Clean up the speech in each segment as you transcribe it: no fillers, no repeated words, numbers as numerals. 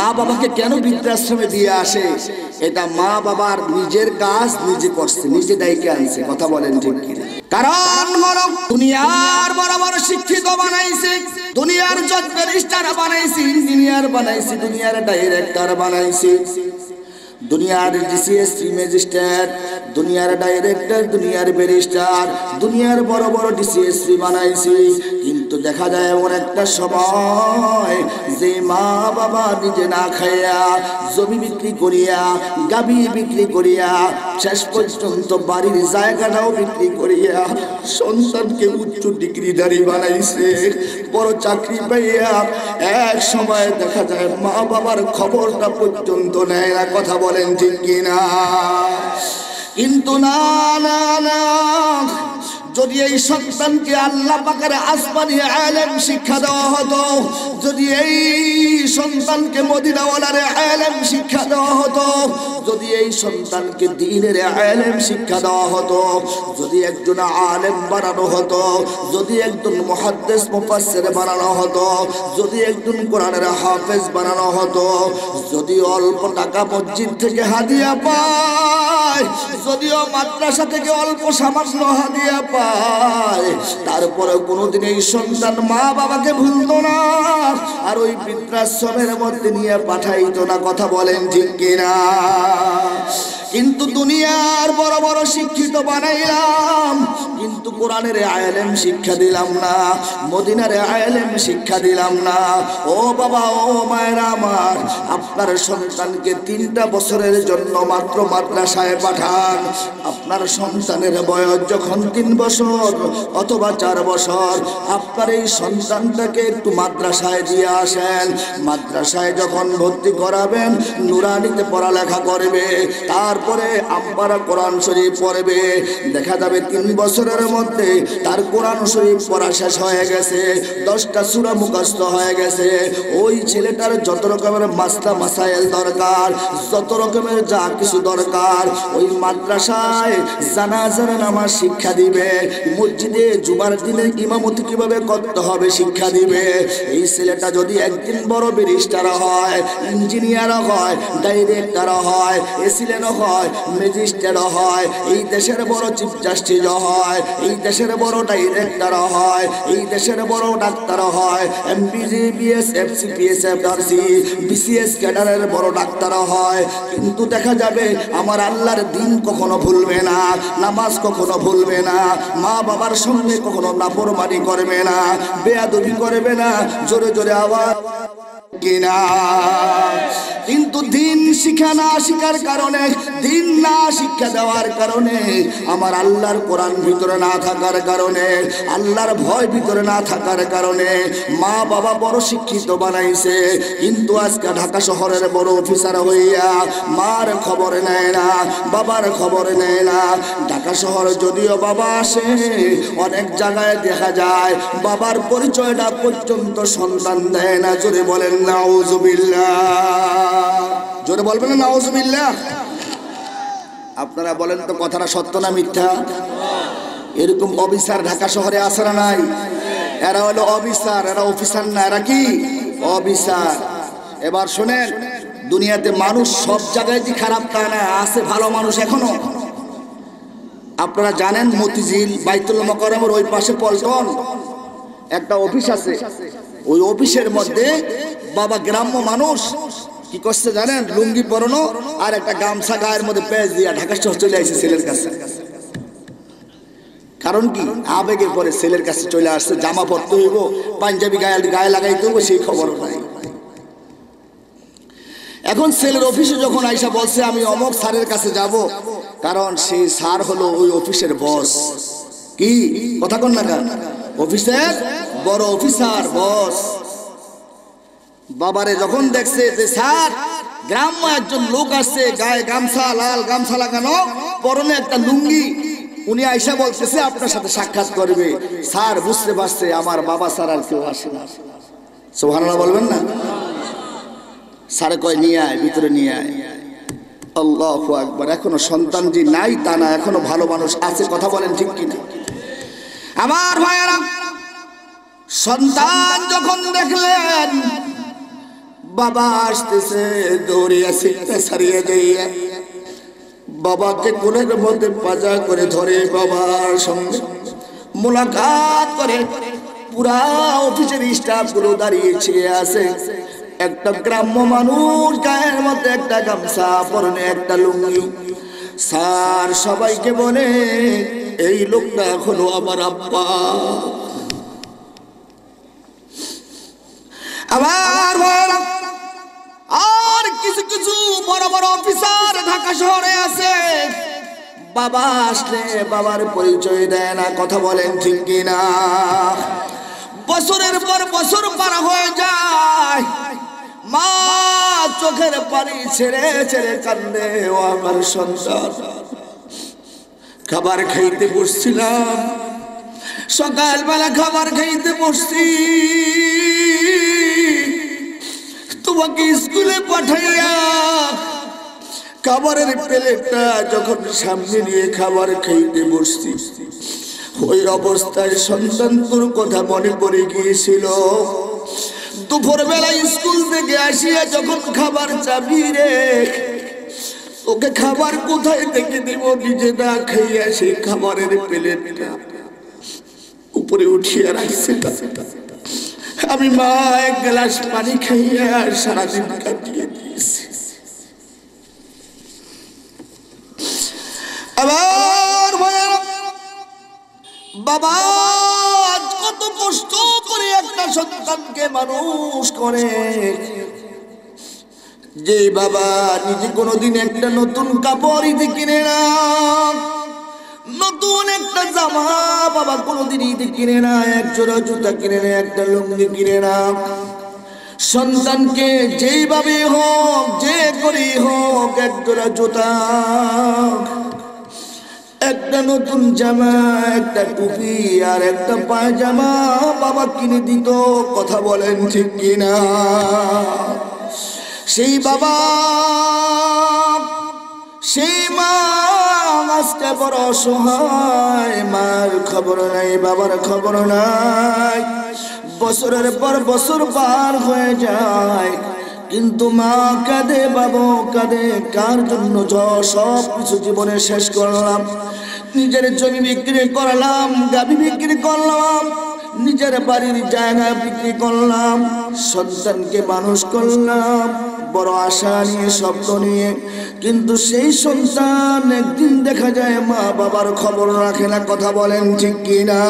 মা বাবাকে কেন বৃদ্ধাশ্রমে দিয়ে আসে? এটা মা বাবার নিজের কাজ নিজে করছে, নিজে দায়িত্বে আনছে। কথা বলেন ঠিক কি? কারণ হলো দুনিয়ার বড় বড় শিক্ষিত বানাইছে, দুনিয়ার জজ ব্যারিস্টার বানাইছে, ইঞ্জিনিয়ার বানাইছে, দুনিয়ার ডাইরেক্টর বানাইছে, দুনিয়ার ডিসিএসপি ম্যাজিস্ট্রেট, দুনিয়ার ডাইরেক্টর, দুনিয়ার ব্যারিস্টার, দুনিয়ার বড় বড় ডিসিএসপি বানাইছে। কিন্তু দেখা যায় এমন একটা সময় যে মা বাবা নিজে না খাইয়া, জমি বিক্রি করিয়া, গাবি বিক্রি করিয়া, শেষ পর্যন্ত বাড়ির জায়গাটাও বিক্রি করিয়া সন্তানকে উচ্চ ডিগ্রিধারী বানাইছে, বড় চাকরি পাইয়া এক সময় দেখা যায় মা বাবার খবরটা পর্যন্ত নেয় না। কথা বলেন ঠিক কিনা? কিন্তু না না না, যদি এই সন্তানকে আল্লাহ পাকের আসমানি ইলম শিক্ষা দেওয়া হতো, যদি এই সন্তানকে মদিনাওয়ালার ইলম শিক্ষা দেওয়া হতো, যদি এই সন্তানকে দ্বীনের ইলম শিক্ষা দেওয়া হতো, যদি একজন আলেম বানানো হতো, যদি একজন মুহাদ্দিস মুফাসসির বানানো হতো, যদি একজন কোরআনের হাফেজ বানানো হতো, যদি অল্প টাকা মসজিদ থেকে হাদিয়া পায়, যদিও মাদ্রাসা থেকে অল্প সামান্য হাদিয়া পায়, তারপরে কোনোদিন এই সন্তান মা বাবাকে ভুলতো না, আর ওই বৃদ্ধাশ্রমের মধ্যে নিয়ে পাঠাইতো না। কথা বলেন ঠিক কিনা? কিন্তু দুনিয়ার বড় বড় শিক্ষিত বানাইলাম, কিন্তু কোরআনের ইলম শিক্ষা দিলাম না, মদিনার ইলম শিক্ষা দিলাম না। ও বাবা, ও মায়েরা আমার, আপনার সন্তানকে 3টা বছরের জন্য মাত্র মাদ্রাসায় পাঠান। আপনার সন্তানের বয়স যখন 3 বছর অথবা 4 বছর, আপনার এই সন্তানটাকে একটু মাদ্রাসায় দিয়ে আসেন। মাদ্রাসায় যখন ভর্তি করাবেন, নুরানিতে পড়ালেখা করবে, তারপরে আম্বারা কোরআন শরীফ পড়বে। দেখা যাবে 3 বছরের মধ্যে তার কোরআন শরীফ পড়া শেষ হয়ে গেছে, 10টা সূরা মুখস্থ হয়ে গেছে। ওই ছেলেটার যত রকমের মাসলা মাসাইল দরকার, যত রকমের যা কিছু দরকার, ওই মাদ্রাসায় জানাজার নামাজ শিক্ষা দিবে, মসজিদে জুমার দিনে ইমামতি কিভাবে করতে হবে শিক্ষা দিবে। এই ছেলেটা যদি একদিন বড় ব্যারিস্টার হয়, ইঞ্জিনিয়ার হয়, ডাইরেক্টর হয়, এসিলেনও হয়, ম্যাজিস্ট্রেটও হয়, এই দেশের বড় চিফ জাস্টিস হয়, এই দেশের বড় ডাইরেক্টর হয়, এই দেশের বড় ডাক্তার হয়, এমবিবিএস, এফসিপিএস, এফআরসি, বিসিএস ক্যাডারের বড় ডাক্তার হয়। কিন্তু দেখা যাবে আমার আল্লাহর দ্বীন কখনো ভুলবে না, নামাজ কখনো ভুলবে না, মা বাবার সঙ্গে কখনো নাফরমানি করবে না, বেয়াদবি করবে না। জোরে জোরে আওয়াজ কিনা? কিন্তু দিন শিক্ষা না শিখার কারণে, দিন না শিক্ষা দেওয়ার কারণে, আমার আল্লাহর কোরআন ভিতরে না থাকার কারণে, আল্লাহর ভয় ভিতরে না থাকার কারণে মা বাবা বড় শিক্ষিত বানাইছে, কিন্তু আজকে ঢাকা শহরের বড় অফিসার হইয়া মার খবর নেয় না, বাবার খবর নেয় না। ঢাকা শহরে যদিও বাবা আসে, অনেক জায়গায় দেখা যায় বাবার পরিচয়টা পর্যন্ত সন্তান দেয় না। জোরে বলেন নাউজুবিল্লাহ, জোরে বলবেন না নাউজুবিল্লাহ। আপনারা বলেন তো কথাটা সত্য না মিথ্যা? এরকম অফিসার ঢাকা শহরে আছে না নাই? এরা হলো অফিসার, এরা অফিসার না, এরা কি অফিসার। এবার শুনেন, দুনিয়াতে মানুষ সব জায়গায় যে খারাপ তা না, আছে ভালো মানুষ এখনো। আপনারা জানেন মতিঝিল বাইতুল মোকাররমের ওই পাশে পল্টন একটা অফিস আছে, ওই অফিসের মধ্যে বাবা গ্রাম্য মানুষ কি করছে জানেন? লুঙ্গি পরানো আর একটা গামছা গায়ের মধ্যে পেঁচ দিয়া ঢাকা শহর চলে আসছে ছেলের কাছে। কারণ কি? আবেগের পরে ছেলের কাছে চলে আসছে, জামা পরতে হইব, পাঞ্জাবি গায়ে লাগাইতে হইব, সেই খবর নাই। এখন ছেলের অফিসে যখন আইসা বলছে আমি অমক স্যারের কাছে যাব, কারণ সেই স্যার হলো ওই অফিসের বস। কি কথা কন না? অফিসের বড় অফিসার, বস। বাবারে যখন দেখছে যে স্যার গ্রাম্য একজন লোক আসছে, গায়ে গামছা, লাল গামছা লাগানো, পরনে একটা লুঙ্গি, উনি আইসা বলতেছে আপনার সাথে সাক্ষাৎ করবে। স্যার বুঝতে পারছে আমার বাবা স্যার আর কেউ আসে না। সুবহানাল্লাহ বলবেন না? স্যারে কয় নিয়ে আয়, ভিতরে নিয়ে আয়। আল্লাহু আকবার। এখনো সন্তান যে নাই তা না, এখনো ভালো মানুষ আছে। কথা বলেন ঠিক কিনা? আমার ভাইয়েরা, সন্তান যখন দেখলেন বাবা আসতেছে, দৌড়িয়া সিটটা ছাড়িয়ে যাইয়া বাবাকে কোলের মধ্যে পাজা করে ধরে বাবার সঙ্গে মোলাকাত করে। পুরা অফিসের স্টাফ গুলো দাঁড়িয়েছে আছে। একটা গ্রাম্য মানুষ, গায়ের মধ্যে একটা গামছা, পরনে একটা লুঙ্গি। স্যার সবাইকে বলে, এই লোকটা হলো আমার আব্বা। আবার আর কিছু কিছু বড় বড় অফিসার ঢাকা শহরে আছে, বাবা আসলে বাবার পরিচয় দেয় না। কথা বলেন ঠিক কিনা? বছরের পর বছর পার হয়ে যায়, মা চোখের পানি ছেড়ে ছেড়ে কান্দে, ও আমার সন্তান। খাবার খাইতে বসছিলাম, সকালবেলা খাবার খাইতে বসছি, তোমাকে স্কুলে পাঠাইয়া খাবারের প্লেটটা যখন সামনে নিয়ে খাবার খাইতে বসছি, ওই অবস্থায় সন্তান তোর কথা মনে পড়ে গিয়েছিল। দুপুর বেলা স্কুল থেকে আসিয়া যখন খাবার চাবি রে, ওকে খাবার কোথায় থেকে দিব, নিজে না খাইয়া সেই খাবারের প্লেটটা উপরে উঠিয়ে রাখছে। আমি মা এক গ্লাস পানি খাইয়া সারাদিন কাটিয়ে দিয়েছি। আবার বাবা কত কষ্ট করে একটা সন্তানকে মানুষ করে, যে বাবা নিজে কোনোদিন একটা নতুন কাপড় ঈদে কিনে না, নতুন একটা জামা বাবা কোনোদিন ঈদে কিনে না, এক জোড়া জুতা কিনে না, একটা লুঙ্গি কিনে না। সন্তানকে যেইভাবে হোক, যে করেই হোক, এক জোড়া জুতা, একটা নতুন জামা, একটা টুপি আর একটা পায়জামা বাবা কিনে দিত। কথা বলেন ঠিক কিনা? সেই বাবা, সেই মা আজকে বড় অসহায়, মার খবর নাই, বাবার খবর নাই। বছরের পর বছর পার হয়ে যায়, কিন্তু মা কাঁদে, বাবা কাঁদে। কার জন্য সব কিছু জীবনে শেষ করলাম? নিজের জমি বিক্রি করলাম, গাভী বিক্রি করলাম, নিজের বাড়ির জায়গা বিক্রি করলাম, সন্তানকে মানুষ করলাম বড় আশা নিয়ে, স্বপ্ন নিয়ে। কিন্তু সেই সন্তান একদিন দেখা যায় মা বাবার খবর রাখে না। কথা বলেন ঠিক কিনা?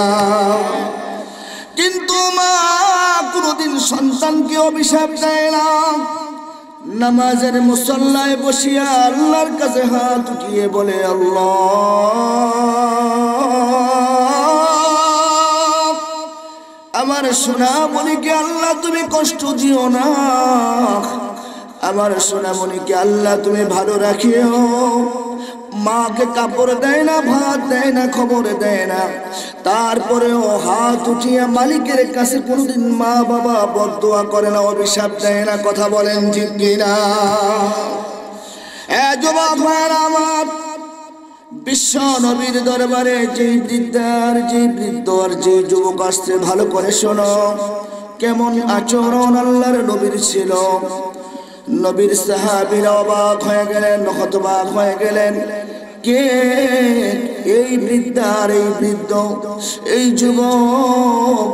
কিন্তু মা কোনদিন সন্তানকে অভিশাপ দেয় না। নামাজের মুসল্লায় বসিয়া আল্লাহর কাছে হাত উঠিয়ে বলে, আল্লাহ, আমার সোনামণিকে আল্লাহ তুমি কষ্ট দিও না, আমার সোনামণিকে আল্লাহ তুমি ভালো রাখিও। মাকে কাপড় দেয় না, ভাত দেয় না, খবর দেয় না, তারপরেও হাত উঠিয়া মালিকের কাছে কোনদিন মা বাবা বদদোয়া করে না, অভিশাপ দেয় না। কথা বলেন ঠিক কিনা? যুবক ভাইরা আমার, বিশ্ব নবীর দরবারে যে বৃদ্ধার, যে বৃদ্ধ আর যে যুবক আসছে, ভালো করে শোনো কেমন আচরণ আল্লাহর নবীর ছিল। নবীর সাহাবীরা অবাক হয়ে গেলেন, হতবাক হয়ে গেলেন। কে এই বৃদ্ধার, এই বৃদ্ধ, এই যুবক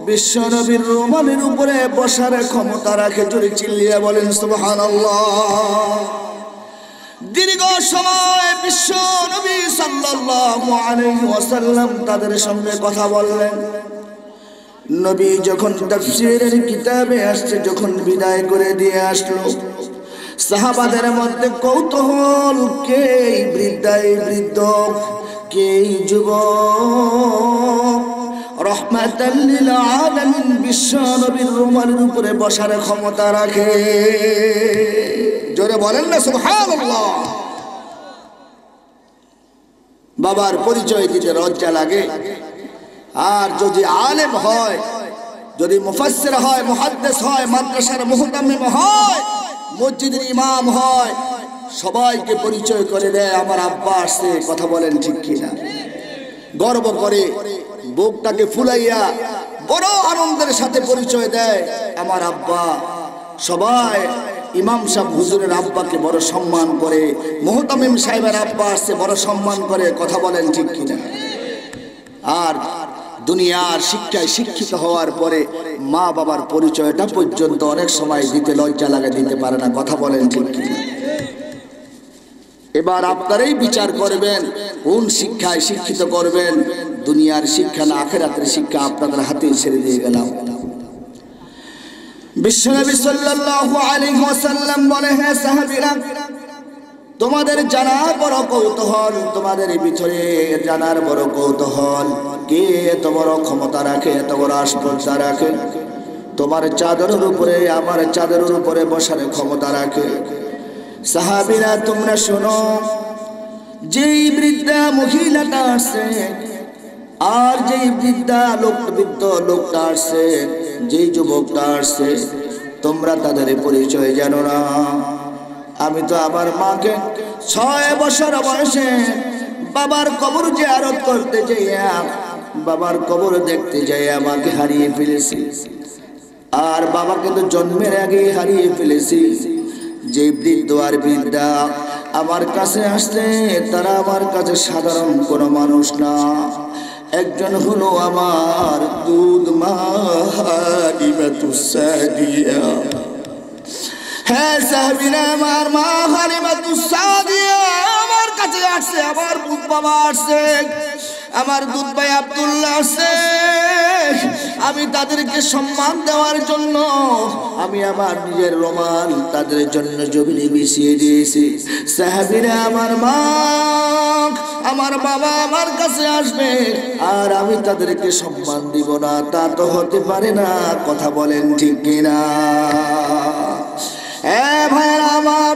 বিশ্ব নবীর রুমালের উপরে বসার ক্ষমতা রাখে? জোরে চিল্লিয়ে বলেন সুবহানাল্লাহ। দীর্ঘ সময় বিশ্ব নবী সাল্লাল্লাহু আলাইহি ওয়াসাল্লাম তাদের সঙ্গে কথা বললেন। নবী যখন তাফসীরের কিতাবে আসছে, যখন বিদায় করে দিয়ে আসলো, সাহাবাদের মধ্যে কৌতূহল, কে এই বৃদ্ধা, এই বৃদ্ধ, কে এই যুবক রহমাতাল লিল আলামিন বিশ্ব নবীর রুমালের উপরে বসার ক্ষমতা রাখে? জোরে বলেন না সুবহানাল্লাহ। বাবার পরিচয় দিতে লজ্জা লাগে। আর যদি আলেম হয়, যদি মুফাসসির হয়, মুহাদ্দিস হয়, মাদ্রাসার মুহতামিম হয়, মসজিদের ইমাম হয়, সবাইকে পরিচয় করে দেয় আমার আব্বা আসছে। কথা বলেন ঠিক কিনা? গর্ব করে বুকটাকে ফুলাইয়া বড় আনন্দের সাথে পরিচয় দেয়, আমার আব্বা সবাই ইমাম সাহেব হুজুরের আব্বাকে বড় সম্মান করে, মুহতামিম সাহেবের আব্বা আসছে বড় সম্মান করে, কথা বলেন ঠিক কিনা? আর দুনিয়ার শিক্ষায় শিক্ষিত হওয়ার পরে মা বাবার পরিচয়টা পর্যন্ত অনেক সময় দিতে লজ্জা লাগে, দিতে পারে না, কথা বলেন ঠিক কিনা? এবার আপনারাই বিচার করবেন কোন শিক্ষায় শিক্ষিত করবেন, দুনিয়ার শিক্ষা না আখিরাতের শিক্ষা, আপনাদের হাতে ছেড়ে দিয়ে গেলাম। বিশ্বনবী সাল্লাল্লাহু আলাইহি ওয়াসাল্লাম বলে, হে সাহাবীরা, তোমাদের জানার বড় কৌতূহল, তোমাদের ভিতরে জানার বড় কৌতূহল, কে এত বড় ক্ষমতা রাখে, এত বড় আসপর্দা রাখে, তোমার চাদরের উপরে আমার চাদরের উপরে বসার ক্ষমতা রাখে। সাহাবীরা তোমরা শোনো, যেই বৃদ্ধা মহিলাটা আসছে আর যেই বৃদ্ধ লোকটা আসছে, যেই যুবকটা আসছে, তোমরা তাদের পরিচয় জানো না। আমি তো আমার মাকে 6 বছর বয়সে বাবার কবর জিয়ারত করতে যাইয়া, বাবার কবর দেখতে যাইয়া আমাকে হারিয়ে ফেলেছি, আর বাবাকে তো জন্মের আগে হারিয়ে ফেলেছি। যে বৃদ্ধ আর বৃদ্ধা আমার কাছে আসলে তারা আমার কাছে সাধারণ কোনো মানুষ না, একজন হলো আমার দুধ মা হালিমাতুস সাদিয়া। হ্যাঁ সাহাবীরা, আমার মা হালিমাতুস সাদিয়া আমার কাছে আসছে, আমার দুধ বাবা আসছে, আমার দুধ ভাই আব্দুল্লাহ আসছে। আমি তাদেরকে সম্মান দেওয়ার জন্য আমি আমার নিজের রোমাল তাদের জন্য জমিনে বিছিয়ে দিয়েছি। সাহাবীরা, আমার মা আমার বাবা আমার কাছে আসবে আর আমি তাদেরকে সম্মান দিব না, তা তো হতে পারে না, কথা বলেন ঠিক কিনা? ভাইরা আমার,